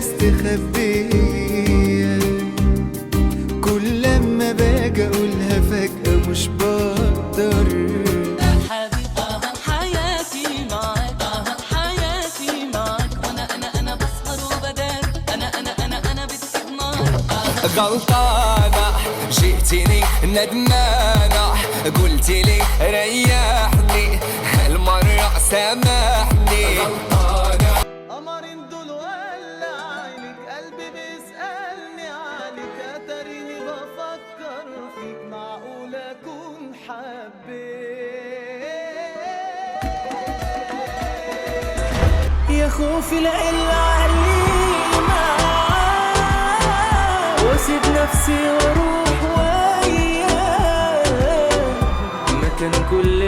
مستخبية، كل لما باجي اقولها فجأة مش بقدر. غلطانة جئتني ندمانة، قلتلي ريحني هالمرة سامحني. غلطانة قمرين دول ولا عينك، قلبي بيسألني عنك، اتاريني بفكر فيك، معقول اكون حبيت؟ يا خوفي لا الا علينا واسيب نفسي واروح وياك، مكان كل